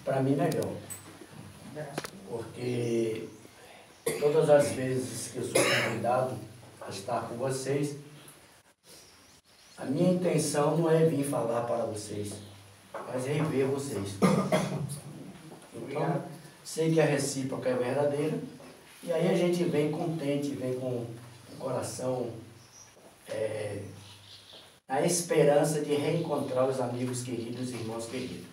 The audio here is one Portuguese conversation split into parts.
para mim melhor. Porque todas as vezes que eu sou convidado a estar com vocês, a minha intenção não é vir falar para vocês, mas é rever vocês. Então, sei que a recíproca é verdadeira, e aí a gente vem contente, vem com o coração a esperança de reencontrar os amigos queridos e irmãos queridos.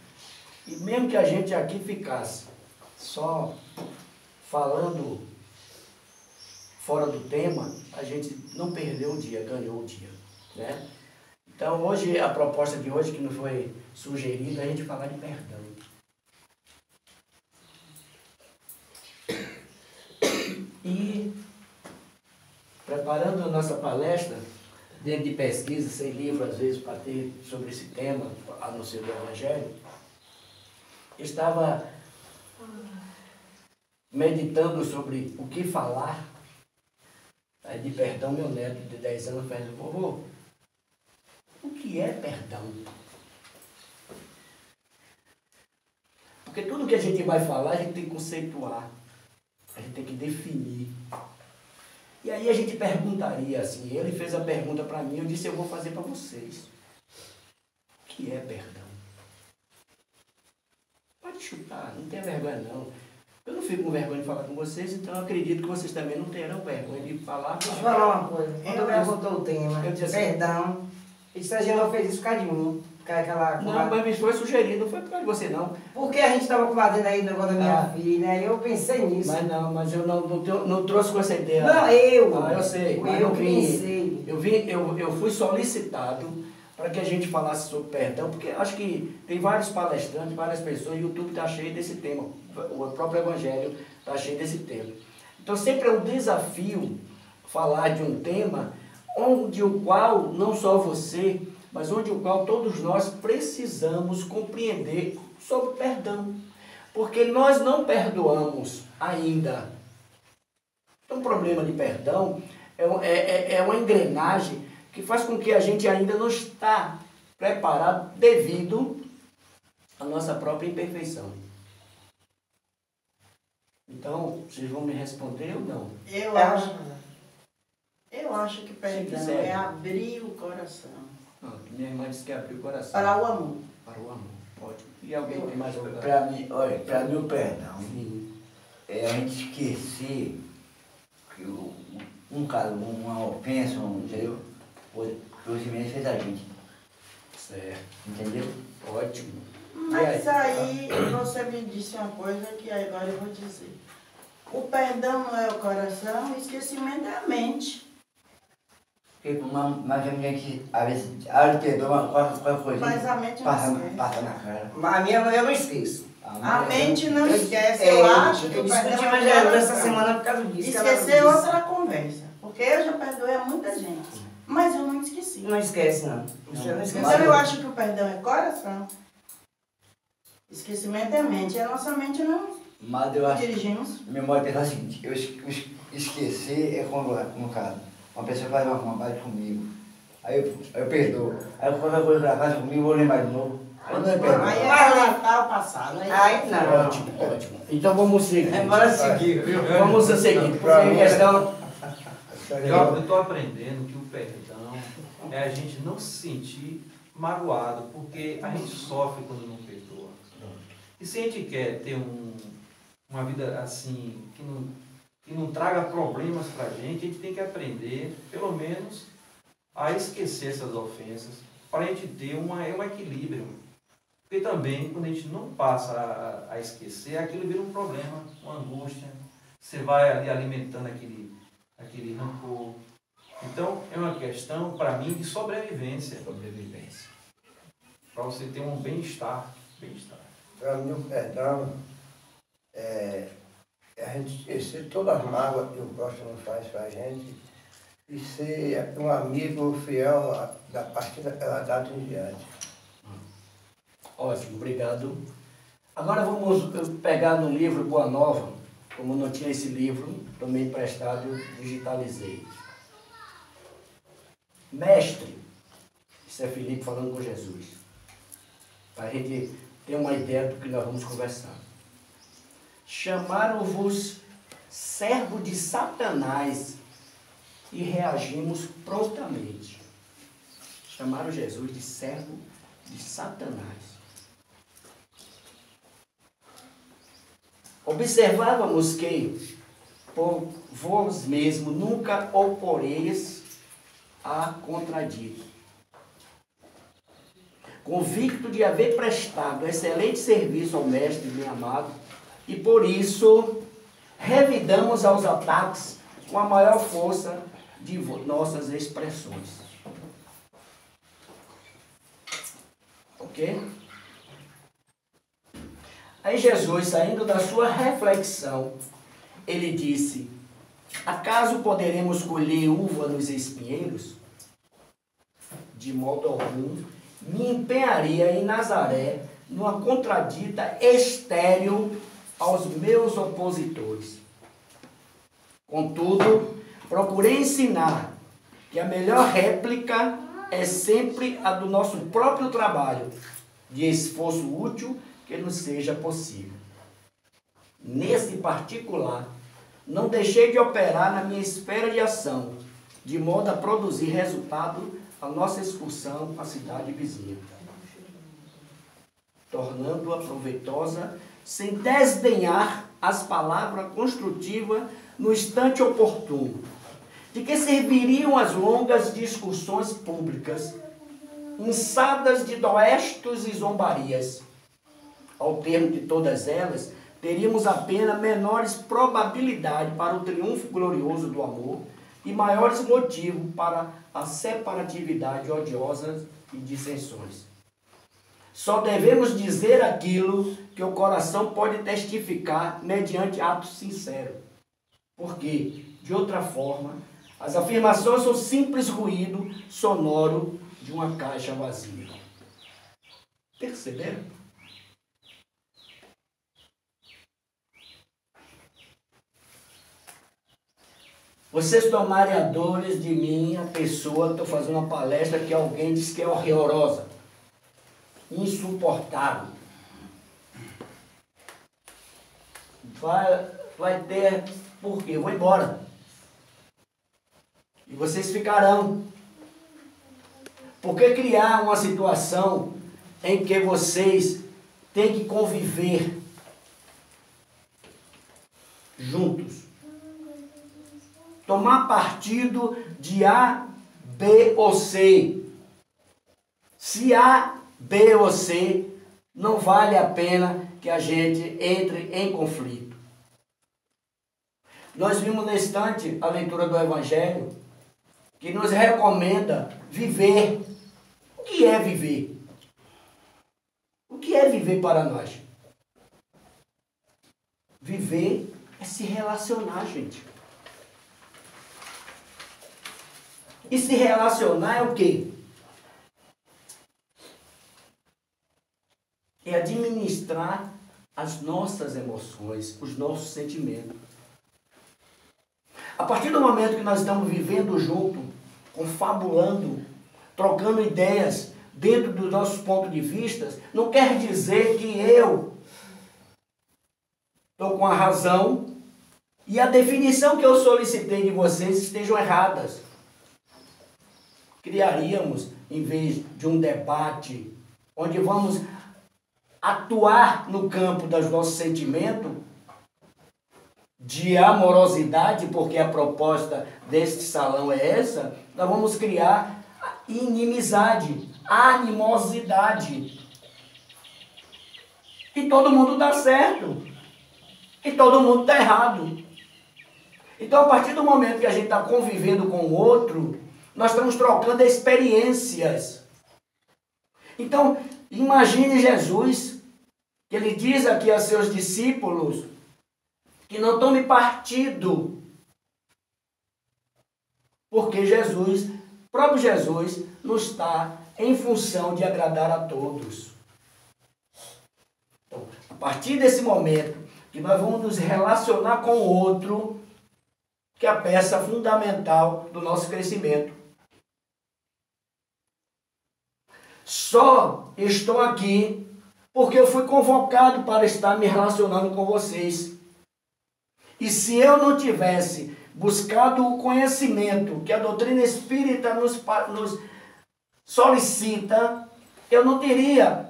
E mesmo que a gente aqui ficasse só falando fora do tema, a gente não perdeu o dia, ganhou o dia, né? Então, hoje, a proposta de hoje, que não foi sugerida, é a gente falar de perdão. E, preparando a nossa palestra, dentro de pesquisa, sem livro, às vezes, para ter sobre esse tema, a não ser do Evangelho, estava meditando sobre o que falar. Aí, de perdão, meu neto de 10 anos faz: vovô, o que é perdão? Porque tudo que a gente vai falar, a gente tem que conceituar, a gente tem que definir. E aí a gente perguntaria assim, ele fez a pergunta para mim, eu disse: eu vou fazer para vocês. O que é perdão? Pode chutar, não tenha vergonha não. Eu não fico com vergonha de falar com vocês, então eu acredito que vocês também não terão vergonha de falar. Deixa eu falar uma coisa. Quando eu perguntou o tema, eu disse assim, perdão, ele disse: a gente não fez isso por causa de mim. Não, mas me foi sugerido, não foi por causa de você não. Porque a gente estava combatendo aí o negócio da minha filha, eu pensei nisso. Mas eu não trouxe com essa ideia. Não, eu. Eu sei, mas eu não pensei. Eu fui solicitado para que a gente falasse sobre perdão, porque acho que tem vários palestrantes, várias pessoas, o YouTube está cheio desse tema, o próprio Evangelho está cheio desse tema. Então sempre é um desafio falar de um tema onde o qual, não só você, mas onde o qual todos nós precisamos compreender sobre perdão. Porque nós não perdoamos ainda. Então, o problema de perdão é uma engrenagem que faz com que a gente ainda não está preparado devido à nossa própria imperfeição. Então, vocês vão me responder ou não? Eu acho que perdão é abrir o coração. Minha irmã disse que abriu o coração. Para o amor. Para o amor, ótimo. E alguém tem mais alguma coisa? Para mim, olha, para mim o perdão é a gente esquecer que um caso, uma ofensa, entendeu? O Deus fez a gente. Certo. Entendeu? Ótimo. Mas aí você me disse uma coisa que agora eu vou dizer. O perdão não é o coração, o esquecimento é a mente. Porque mas a gente, às vezes, ela perdoa qualquer coisa. Mas a mente não esquece. Passa na cara. Mas a minha eu não esqueço. A mente não esquece. Eu Eu acho que eu o perdão discuti é mais o essa coração. semana por causa disso. Esquecer outra conversa. Porque eu já perdoei a muita gente. Mas eu não esqueci. Não esquece, não. Você não esquece. Então eu acho que o perdão é coração. Esquecimento é mente. E a nossa mente não Mas eu acho dirigimos. que meu modo de pensar é o seguinte: esquecer é quando, no caso, uma pessoa faz uma maldade comigo. Aí eu perdoo. Aí qualquer coisa que ela faz comigo, eu vou lembrar de novo. Aí não é perdão. Aí é relatar o passado. Ai, não. Ótimo. Então vamos seguir. Bora seguir. Vamos seguir. Porque a questão... Eu estou aprendendo que o perdão é a gente não se sentir magoado, porque a gente sofre quando não perdoa. E se a gente quer ter uma vida assim, que não traga problemas para a gente tem que aprender, pelo menos, a esquecer essas ofensas, para a gente ter um equilíbrio. Porque também, quando a gente não passa a esquecer, aquilo vira um problema, uma angústia. Você vai ali alimentando aquele rancor. Então, é uma questão, para mim, de sobrevivência. Para você ter um bem-estar. Para mim, o perdão é a gente esquecer todas as mágoas que o próximo faz para a gente e ser um amigo fiel da partir daquela data em diante. Ótimo, obrigado. Agora vamos pegar no livro Boa Nova. Como não tinha esse livro, tomei emprestado e digitalizei. Mestre, isso é Filipe falando com Jesus. Para a gente tem uma ideia do que nós vamos conversar. Chamaram-vos servo de Satanás e reagimos prontamente. Chamaram Jesus de servo de Satanás. Observávamos que por vós mesmo nunca oporeis a contradito. Convicto de haver prestado excelente serviço ao Mestre bem amado, e por isso revidamos aos ataques com a maior força de nossas expressões. Ok? Aí Jesus, saindo da sua reflexão, ele disse: acaso poderemos colher uva nos espinheiros? De modo algum, me empenharia em Nazaré numa contradita estéril aos meus opositores. Contudo, procurei ensinar que a melhor réplica é sempre a do nosso próprio trabalho, de esforço útil que nos seja possível. Nesse particular, não deixei de operar na minha esfera de ação, de modo a produzir resultado a nossa excursão à cidade vizinha, tornando-a proveitosa sem desdenhar as palavras construtivas no instante oportuno. De que serviriam as longas discussões públicas, inçadas de doestos e zombarias? Ao termo de todas elas, teríamos apenas menores probabilidades para o triunfo glorioso do amor e maiores motivos para a separatividade odiosa e dissensões. Só devemos dizer aquilo que o coração pode testificar mediante atos sinceros, porque, de outra forma, as afirmações são simples ruído sonoro de uma caixa vazia. Perceberam? Vocês tomarem a dores de mim, a pessoa, estou fazendo uma palestra que alguém diz que é horrorosa, insuportável. Vai ter, por quê? Eu vou embora. E vocês ficarão. Por que criar uma situação em que vocês têm que conviver juntos? Tomar partido de A, B ou C. Se A, B ou C, não vale a pena que a gente entre em conflito. Nós vimos na estante a leitura do Evangelho, que nos recomenda viver. O que é viver? O que é viver para nós? Viver é se relacionar, gente. E se relacionar é o quê? É administrar as nossas emoções, os nossos sentimentos. A partir do momento que nós estamos vivendo junto, confabulando, trocando ideias dentro dos nossos pontos de vista, não quer dizer que eu estou com a razão e a definição que eu solicitei de vocês estejam erradas. Criaríamos, em vez de um debate, onde vamos atuar no campo dos nossos sentimentos, de amorosidade, porque a proposta deste salão é essa, nós vamos criar inimizade, animosidade. E todo mundo está certo. E todo mundo está errado. Então, a partir do momento que a gente está convivendo com o outro, nós estamos trocando experiências. Então, imagine Jesus, que ele diz aqui a seus discípulos, que não tome partido, porque Jesus, próprio Jesus, não está em função de agradar a todos. Então, a partir desse momento que nós vamos nos relacionar com o outro, que é a peça fundamental do nosso crescimento. Só estou aqui porque eu fui convocado para estar me relacionando com vocês. E se eu não tivesse buscado o conhecimento que a doutrina espírita nos solicita, eu não teria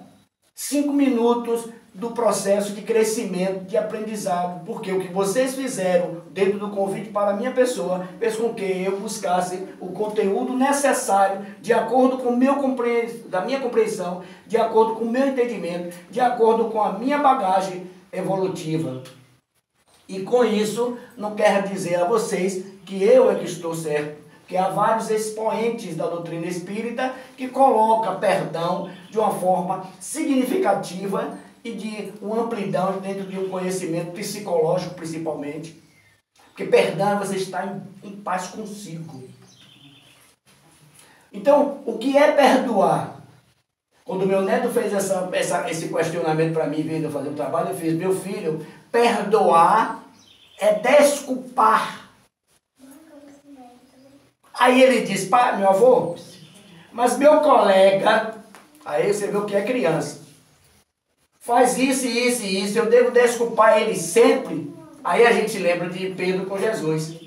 5 minutos do processo de crescimento, de aprendizado, porque o que vocês fizeram dentro do convite para a minha pessoa fez com que eu buscasse o conteúdo necessário, de acordo com da minha compreensão, de acordo com o meu entendimento, de acordo com a minha bagagem evolutiva. E com isso, não quero dizer a vocês que eu é que estou certo, que há vários expoentes da doutrina espírita que colocam perdão de uma forma significativa e de uma amplidão dentro de um conhecimento psicológico, principalmente. Porque perdão é você estar em paz consigo. Então, o que é perdoar? Quando meu neto fez esse questionamento para mim, vindo fazer o trabalho, eu fiz: meu filho, perdoar é desculpar. Aí ele disse: pai, meu avô, mas meu colega, aí você vê o que é criança, faz isso, isso e isso, eu devo desculpar ele sempre? Aí a gente lembra de Pedro com Jesus.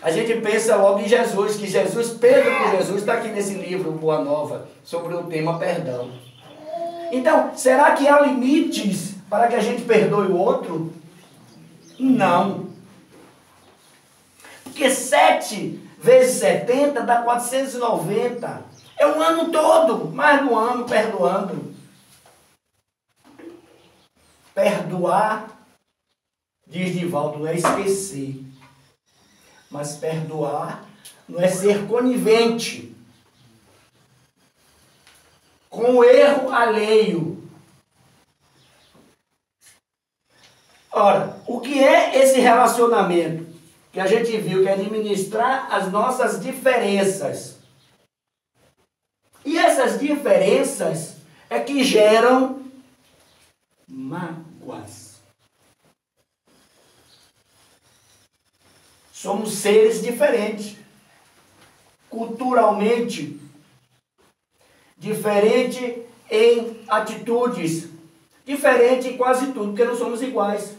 A gente pensa logo em Jesus, que Pedro com Jesus está aqui nesse livro, Boa Nova, sobre o tema perdão. Então, será que há limites para que a gente perdoe o outro? Não. Porque 7 vezes 70 dá 490. É um ano todo, mais de um ano perdoando. Perdoar, diz Divaldo, não é esquecer. Mas perdoar não é ser conivente com o erro alheio. Ora, o que é esse relacionamento? Que a gente viu que é administrar as nossas diferenças. E essas diferenças é que geram mágoas. Somos seres diferentes. Culturalmente, diferente em atitudes, diferente em quase tudo, porque não somos iguais.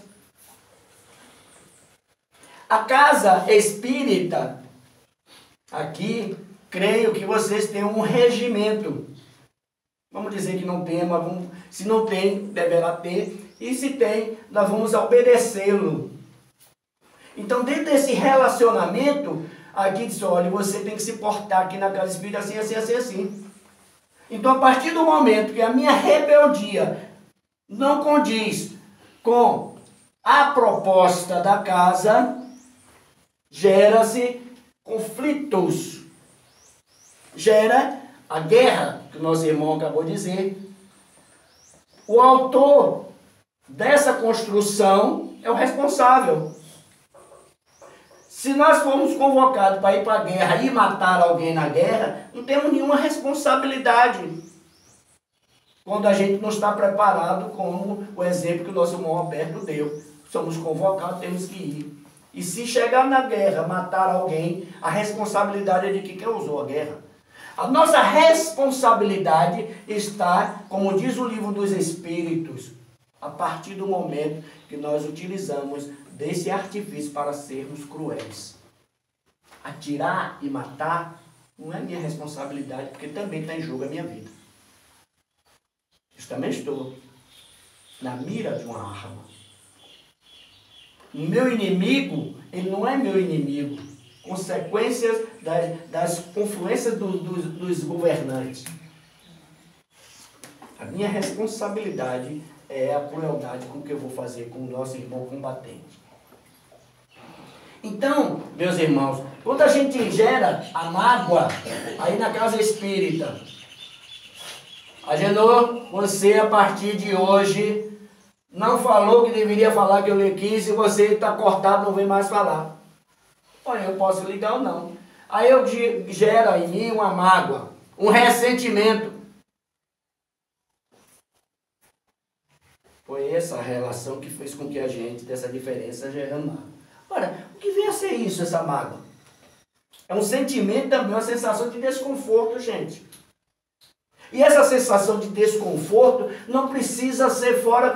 A casa espírita, aqui, creio que vocês têm um regimento. Vamos dizer que não tem, mas se não tem, deverá ter. E se tem, nós vamos obedecê-lo. Então, dentro desse relacionamento, aqui diz: olha, você tem que se portar aqui na casa espírita assim, assim, assim, assim. Então, a partir do momento que a minha rebeldia não condiz com a proposta da casa, gera-se conflitos. Gera a guerra, que o nosso irmão acabou de dizer. O autor dessa construção é o responsável. Se nós formos convocados para ir para a guerra e matar alguém na guerra, não temos nenhuma responsabilidade. Quando a gente não está preparado, como o exemplo que o nosso irmão Alberto deu. Somos convocados, temos que ir. E se chegar na guerra, matar alguém, a responsabilidade é de quem usou a guerra. A nossa responsabilidade está, como diz o livro dos Espíritos, a partir do momento que nós utilizamos desse artifício para sermos cruéis. Atirar e matar não é minha responsabilidade, porque também está em jogo a minha vida. Eu também estou na mira de uma arma. O meu inimigo, ele não é meu inimigo. Consequências das confluências dos governantes. A minha responsabilidade é a crueldade com que eu vou fazer com o nosso irmão combatente. Então, meus irmãos, quando a gente gera a mágoa aí na casa espírita, Agenor, você a partir de hoje não falou que deveria falar que eu lhe quis e você está cortado, não vem mais falar. Olha, eu posso ligar ou não. Aí eu gera em mim uma mágoa, um ressentimento. Foi essa a relação que fez com que a gente, dessa diferença, gerando mágoa. Ora, o que vem a ser isso, essa mágoa? É um sentimento também, uma sensação de desconforto, gente. E essa sensação de desconforto não precisa ser fora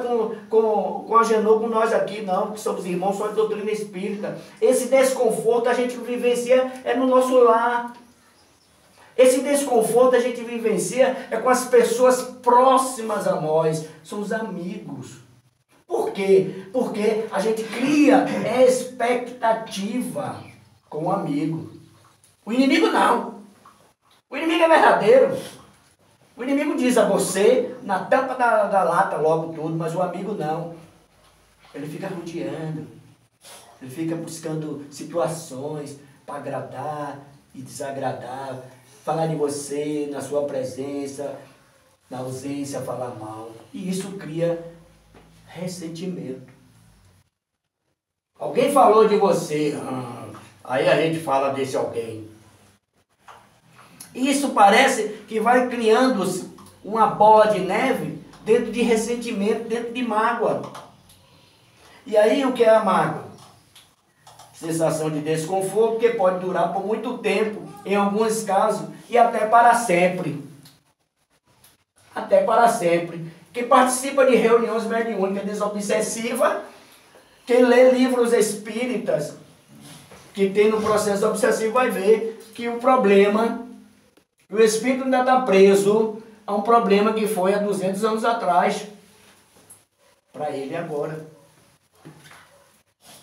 com a Genô, com nós aqui, não, que somos irmãos só de doutrina espírita. Esse desconforto a gente vivencia é no nosso lar. Esse desconforto a gente vivencia é com as pessoas próximas a nós, são os amigos. Por quê? Porque a gente cria expectativa com o amigo. O inimigo não. O inimigo é verdadeiro. O inimigo diz a você, na tampa da lata, logo tudo, mas o amigo não. Ele fica rodeando, ele fica buscando situações para agradar e desagradar, falar de você, na sua presença, na ausência, falar mal. E isso cria ressentimento. Alguém falou de você, aí a gente fala desse alguém. Isso parece que vai criando uma bola de neve dentro de ressentimento, dentro de mágoa. E aí o que é a mágoa? Sensação de desconforto que pode durar por muito tempo, em alguns casos, e até para sempre. Até para sempre. Quem participa de reuniões mediúnicas desobsessivas, quem lê livros espíritas, que tem no processo obsessivo, vai ver que o problema... O espírito ainda está preso a um problema que foi há 200 anos atrás. Para ele agora.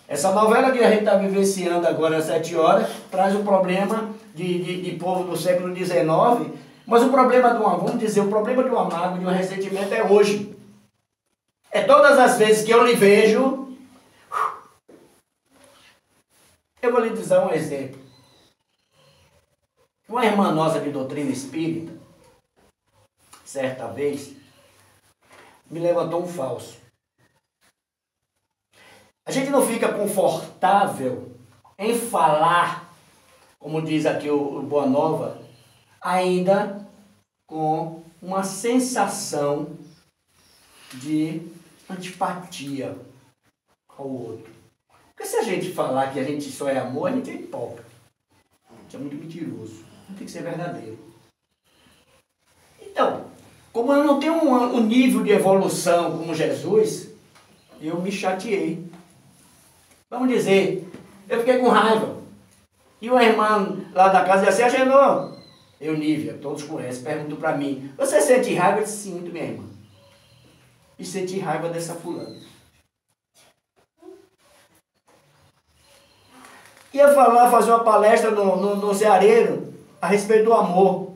Essa novela que a gente está vivenciando agora às 7 horas, traz um problema de povo do século XIX, mas o problema de vamos dizer, o problema de um amargo, de um ressentimento é hoje. É todas as vezes que eu lhe vejo. Eu vou lhe dizer um exemplo. Uma irmã nossa de doutrina espírita, certa vez, me levantou um falso. A gente não fica confortável em falar, como diz aqui o Boa Nova, ainda com uma sensação de antipatia ao outro. Porque se a gente falar que a gente só é amor, a gente é hipócrita. A gente é muito mentiroso. Tem que ser verdadeiro. Então, como eu não tenho um nível de evolução como Jesus, eu me chateei. Vamos dizer, eu fiquei com raiva. E uma irmã lá da casa disse assim, Genô, Nívia, todos conhecem, perguntou para mim, você sente raiva? Eu disse, sinto, minha irmã. E senti raiva dessa fulana. Ia fazer uma palestra no Ceareiro, a respeito do amor.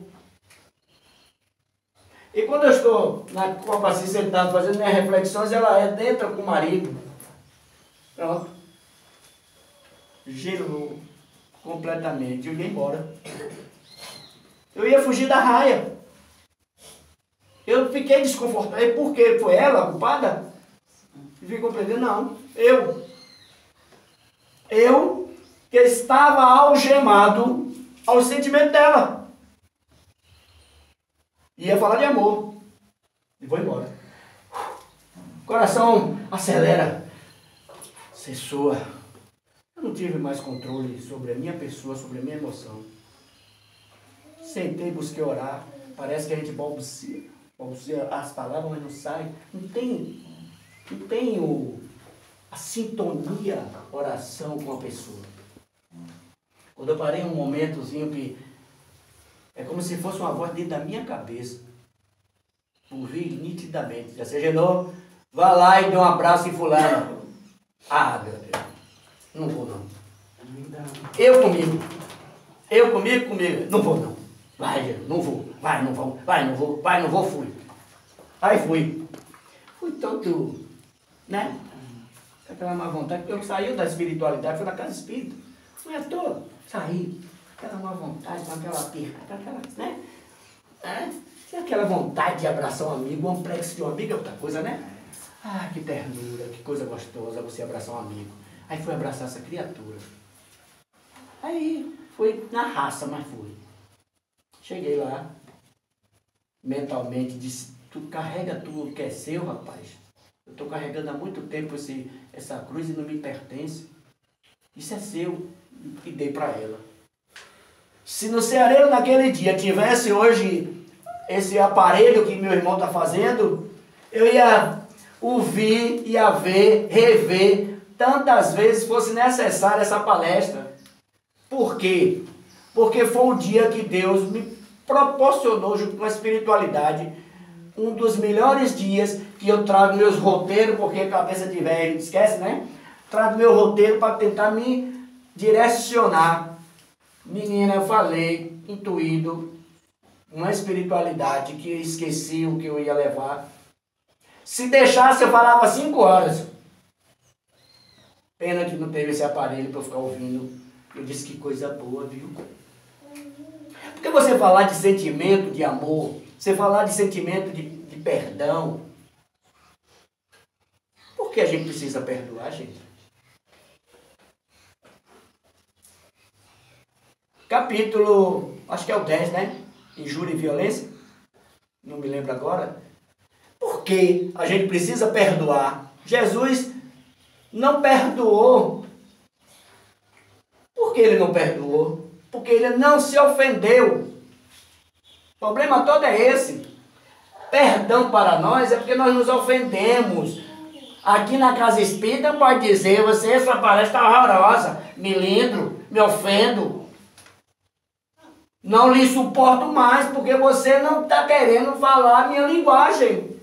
E quando eu estou na Copa assim sentado fazendo minhas reflexões, ela entra com o marido. Pronto. Gelou completamente. Eu ia embora. Eu ia fugir da raia. Eu fiquei desconfortável. E por quê? Foi ela a culpada? E fiquei compreendendo? Não. Eu que estava algemado ao sentimento dela. Ia falar de amor. E vou embora. O coração acelera. Cessou. Eu não tive mais controle sobre a minha pessoa, sobre a minha emoção. Sentei, busquei orar. Parece que a gente balbucia as palavras, mas não sai. Não tem a sintonia, oração com a pessoa. Quando eu parei um momentozinho que é como se fosse uma voz dentro da minha cabeça. Ouvi nitidamente. Disse, Genô, vá lá e dê um abraço em fulano. Ah, meu Deus. Não vou não. Eu comigo. Não vou não. Vai, não vou. Vai, não vou. Vai, não vou. Vai, não vou, fui. Aí fui. Fui tanto, né? Aquela má vontade, porque eu saí da espiritualidade, fui na casa espírita. Fui à toa. Saí. Aquela má vontade, com aquela perca, aquela, né? Tinha aquela vontade de abraçar um amigo, um amplexo de um amigo é outra coisa, né? Ah, que ternura, que coisa gostosa você abraçar um amigo. Aí fui abraçar essa criatura. Aí fui na raça, mas fui. Cheguei lá, mentalmente disse, tu carrega tudo que é seu, rapaz. Eu estou carregando há muito tempo essa cruz e não me pertence. Isso é seu. E dei para ela. Se no Ceareiro naquele dia tivesse hoje esse aparelho que meu irmão está fazendo, eu ia ouvir, ia ver, rever, tantas vezes fosse necessária essa palestra. Por quê? Porque foi o dia que Deus me proporcionou, junto com a espiritualidade, um dos melhores dias que eu trago meus roteiros, porque a cabeça de velho esquece, né? Trago meu roteiro para tentar me direcionar. Menina, eu falei, intuído, uma espiritualidade que eu esqueci o que eu ia levar. Se deixasse, eu falava 5 horas. Pena que não teve esse aparelho para eu ficar ouvindo. Eu disse que coisa boa, viu? Porque você falar de sentimento de amor, você falar de sentimento de perdão, por que a gente precisa perdoar, gente? Capítulo, acho que é o 10, né? Injúria e violência. Não me lembro agora. Por que a gente precisa perdoar? Jesus não perdoou. Por que ele não perdoou? Porque ele não se ofendeu. O problema todo é esse. Perdão para nós é porque nós nos ofendemos. Aqui na Casa Espírita pode dizer, você, essa palestra está horrorosa, milindro, me ofendo. Não lhe suporto mais porque você não está querendo falar a minha linguagem.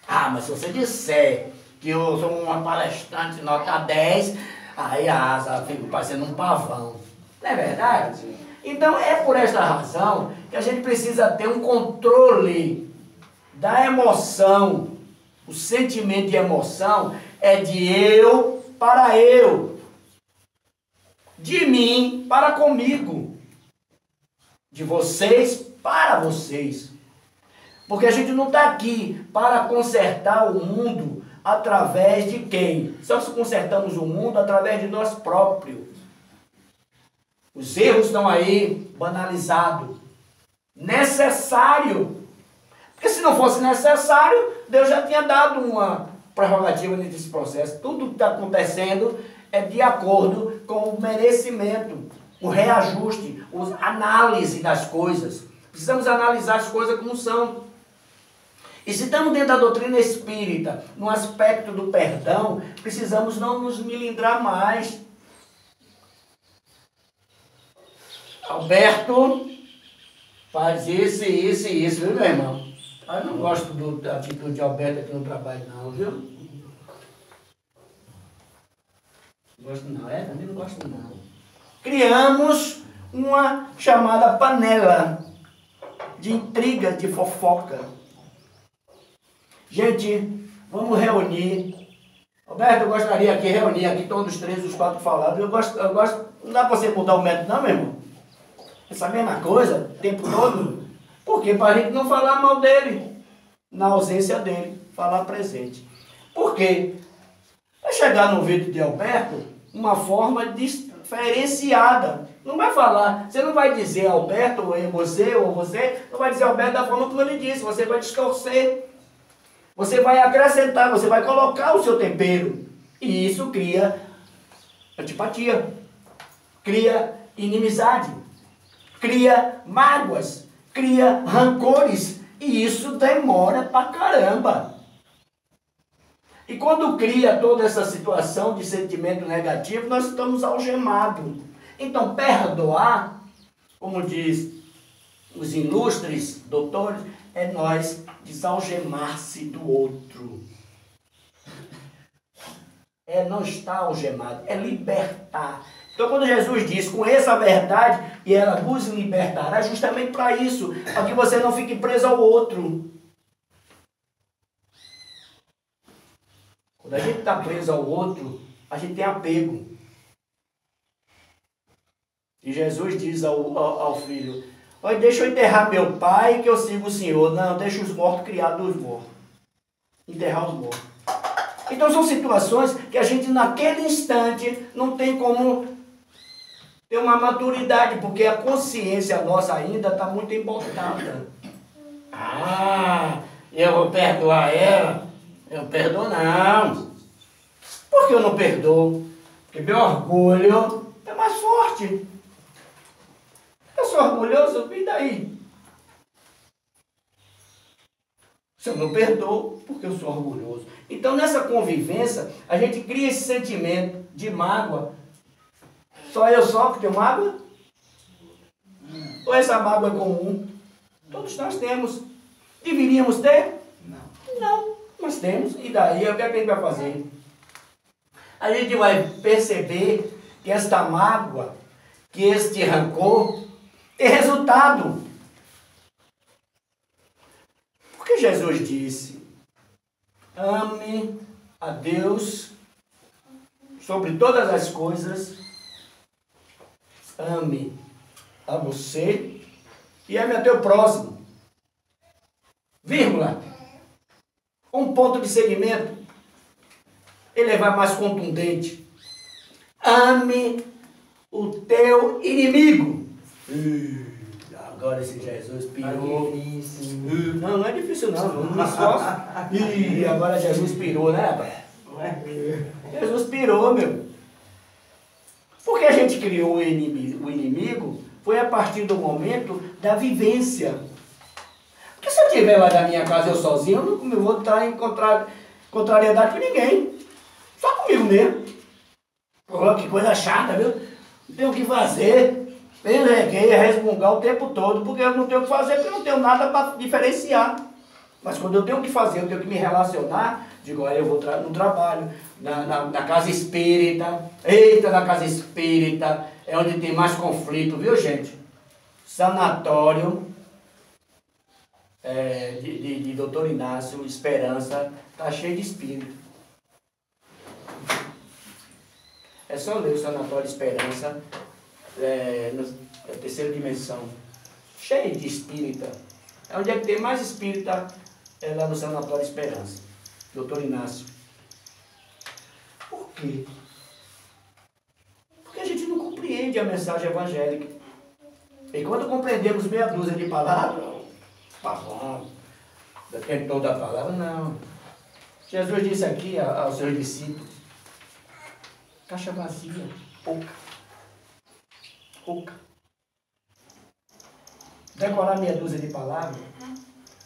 Ah, mas se você disser que eu sou uma palestrante nota 10, aí a asa fica parecendo um pavão. Não é verdade? Então é por esta razão que a gente precisa ter um controle da emoção. O sentimento de emoção é de eu para eu. De mim para comigo. De vocês para vocês. Porque a gente não está aqui para consertar o mundo através de quem? Só se consertamos o mundo através de nós próprios. Os erros estão aí banalizados. Necessário. Porque se não fosse necessário, Deus já tinha dado uma prerrogativa nesse processo. Tudo que está acontecendo é de acordo com o merecimento, o reajuste, a análise das coisas. Precisamos analisar as coisas como são. E se estamos dentro da doutrina espírita, no aspecto do perdão, precisamos não nos melindrar mais. Alberto faz isso, viu, meu irmão? Eu não gosto da atitude de Alberto aqui no trabalho, não, viu? Não gosto não, também não gosto não. Criamos uma chamada panela de intriga, de fofoca. Gente, vamos reunir. Alberto, eu gostaria aqui reunir aqui todos os 3, os 4 falados. Eu gosto, não dá para você mudar o método não, meu irmão? Essa mesma coisa, o tempo todo. Por quê? Para a gente não falar mal dele, na ausência dele, falar presente. Por quê? Vai chegar no vídeo de Alberto uma forma diferenciada. Não vai falar, você não vai dizer Alberto, ou você, não vai dizer Alberto da forma como ele disse, você vai distorcer. Você vai acrescentar, você vai colocar o seu tempero. E isso cria antipatia, cria inimizade, cria mágoas, cria rancores. E isso demora pra caramba. E quando cria toda essa situação de sentimento negativo, nós estamos algemados. Então, perdoar, como diz os ilustres doutores, é nós desalgemar-se do outro. É não estar algemado, é libertar. Então quando Jesus diz, conheça a verdade e ela vos libertará, é justamente para isso, para que você não fique preso ao outro. Quando a gente está preso ao outro, a gente tem apego. E Jesus diz ao filho, olha, deixa eu enterrar meu pai que eu sigo o Senhor. Não, deixa os mortos criar dos mortos. Enterrar os mortos. Então são situações que a gente naquele instante não tem como ter uma maturidade, porque a consciência nossa ainda está muito embotada. Ah, eu vou perdoar ela? Eu perdoo não. Por que eu não perdoo? Porque meu orgulho é mais forte. Eu sou orgulhoso, e daí? Se eu não perdoo, porque eu sou orgulhoso. Então, nessa convivência, a gente cria esse sentimento de mágoa. Só eu só que tenho mágoa? Ou essa mágoa é comum? Todos nós temos. Deveríamos ter? Não, nós temos. E daí, o que a gente vai fazer? A gente vai perceber que esta mágoa, que este rancor, tem resultado. Porque Jesus disse, ame a Deus sobre todas as coisas, ame a você e ame a teu próximo. Vírgula. Um ponto de segmento. Ele vai mais contundente. Ame o teu inimigo. Agora esse Jesus pirou. Não, não é difícil não. Não me esforço. E agora Jesus pirou, né, rapaz? Jesus pirou, meu. Porque a gente criou o inimigo foi a partir do momento da vivência. Porque se eu estiver lá da minha casa eu sozinho, eu não vou estar em contrariedade com ninguém. Só comigo mesmo. Pô, que coisa chata, viu? Não tenho o que fazer. Peguei a resmungar o tempo todo, porque eu não tenho o que fazer, porque eu não tenho nada para diferenciar. Mas quando eu tenho o que fazer, eu tenho que me relacionar, digo, olha, eu vou no trabalho, na casa espírita. Eita, na casa espírita é onde tem mais conflito, viu, gente? Sanatório de Doutor Inácio, Esperança, está cheio de espírito. É só ler o Sanatório Esperança, na terceira dimensão, cheio de espírita. É onde é que tem mais espírita, é lá no Sanatório Esperança, Doutor Inácio. Por quê? Porque a gente não compreende a mensagem evangélica. E quando compreendemos meia dúzia de palavras, tá bom, depende toda a palavra, não. Jesus disse aqui aos seus discípulos, caixa vazia, pouca. Decorar meia dúzia de palavras,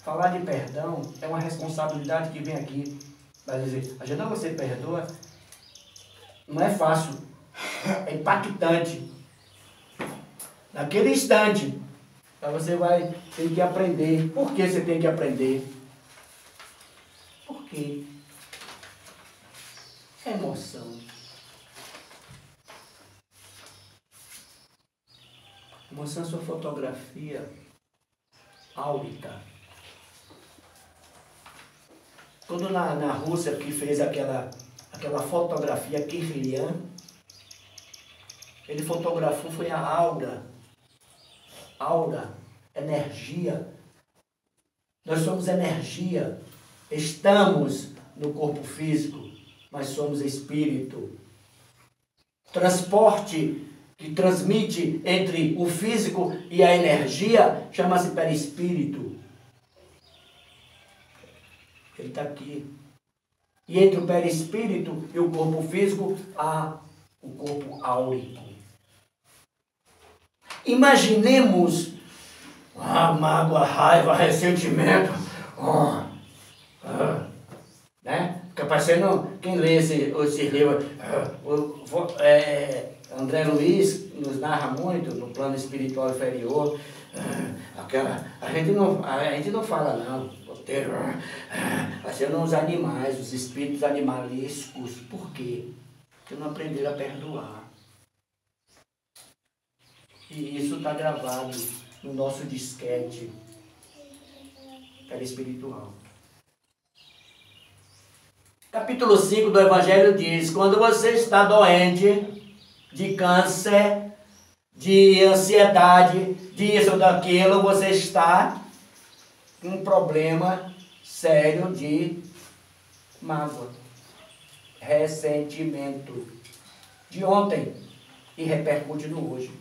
falar de perdão, é uma responsabilidade que vem aqui. Vai dizer, a gente não você perdoa, não é fácil, é impactante. Naquele instante, você vai ter que aprender. Por que você tem que aprender? Por quê? É emoção. Emoção é sua fotografia áurica. Quando na Rússia que fez aquela fotografia Kirlian, ele fotografou, foi a aura, energia. Nós somos energia, estamos no corpo físico, mas somos espírito. Transporte que transmite entre o físico e a energia chama-se perispírito. Ele está aqui. E entre o perispírito e o corpo físico há o corpo áurico. Imaginemos mágoa, raiva, ressentimento. Né? Fica parecendo quem lê esse livro. André Luiz nos narra muito no plano espiritual inferior. A gente não fala não. Parecendo os animais, os espíritos animalísticos. Por quê? Porque não aprenderam a perdoar. E isso está gravado no nosso disquete espiritual. Capítulo 5 do Evangelho diz, quando você está doente de câncer, de ansiedade, disso ou daquilo, você está com um problema sério de mágoa, ressentimento de ontem e repercute no hoje.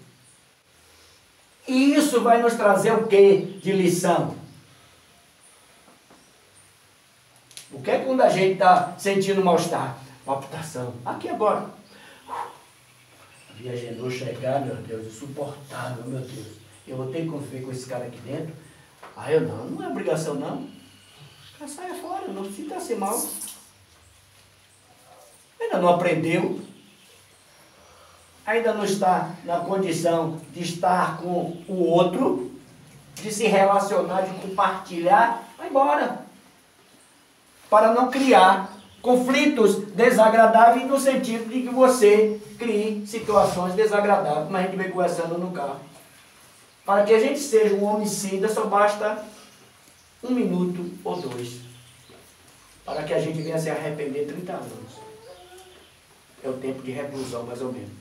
E isso vai nos trazer o que de lição? O que é quando a gente está sentindo mal-estar? Palpitação. Aqui agora. Viagendou chegar, meu Deus, insuportável, meu Deus. Eu vou ter que conviver com esse cara aqui dentro. Eu não é obrigação não. Já saia fora, não sinta-se mal. Ainda não aprendeu. Ainda não está na condição de estar com o outro, de se relacionar, de compartilhar, vai embora. Para não criar conflitos desagradáveis no sentido de que você crie situações desagradáveis, como a gente vem conversando no carro. Para que a gente seja um homicida, só basta 1 minuto ou 2. Para que a gente venha se arrepender 30 anos. É o tempo de reclusão, mais ou menos.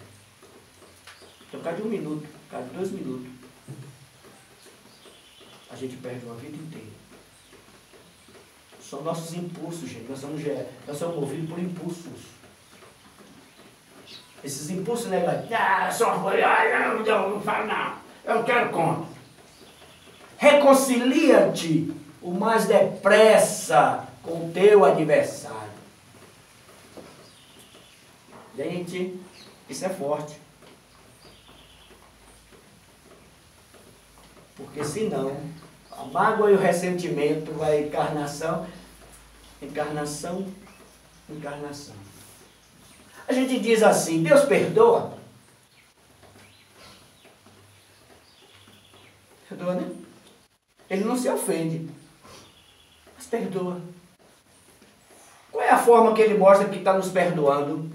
Então, cada 1 minuto, cada 2 minutos, a gente perde uma vida inteira. São nossos impulsos, gente. Nós somos movidos por impulsos. Esses impulsos negativos. Não falo não. Eu quero conta. Reconcilia-te o mais depressa com o teu adversário. Gente, isso é forte. Porque senão, a mágoa e o ressentimento vai encarnação. A gente diz assim, Deus perdoa. Perdoa, né? Ele não se ofende, mas perdoa. Qual é a forma que ele mostra que está nos perdoando?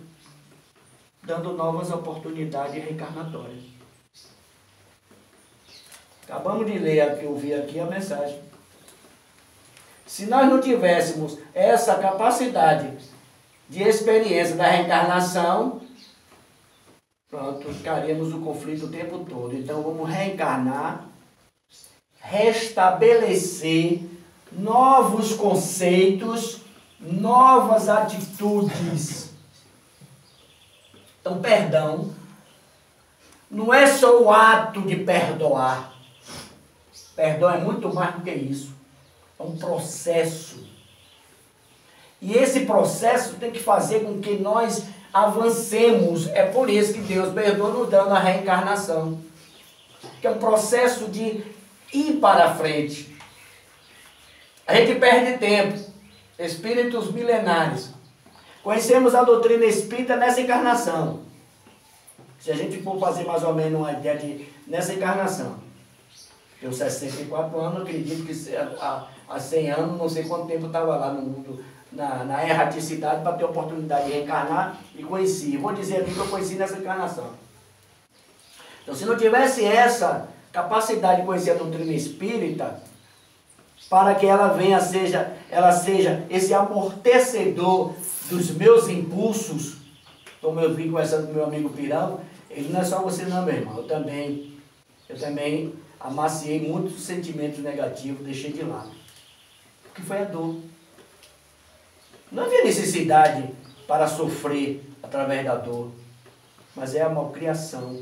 Dando novas oportunidades reencarnatórias. Acabamos de ler aqui, ouvir aqui a mensagem. Se nós não tivéssemos essa capacidade de experiência da reencarnação, pronto, ficaríamos no conflito o tempo todo. Então vamos reencarnar, restabelecer novos conceitos, novas atitudes. Então, perdão não é só o ato de perdoar. Perdão é muito mais do que isso. É um processo. E esse processo tem que fazer com que nós avancemos. É por isso que Deus perdoa nos dando a reencarnação. Que é um processo de ir para frente. A gente perde tempo. Espíritos milenares. Conhecemos a doutrina espírita nessa encarnação. Se a gente for fazer mais ou menos uma ideia de nessa encarnação. Eu 64 anos, acredito que há 100 anos, não sei quanto tempo eu estava lá no mundo, na erraticidade, para ter a oportunidade de reencarnar e conheci. Vou dizer aqui que eu conheci nessa encarnação. Então, se não tivesse essa capacidade de conhecer a doutrina espírita, para que ela venha, ela seja esse amortecedor dos meus impulsos, como eu vim conversando com meu amigo Pirão, ele não é só você não, meu irmão, eu também amaciei muitos sentimentos negativos, deixei de lado. Porque foi a dor. Não havia necessidade para sofrer através da dor, mas é a malcriação.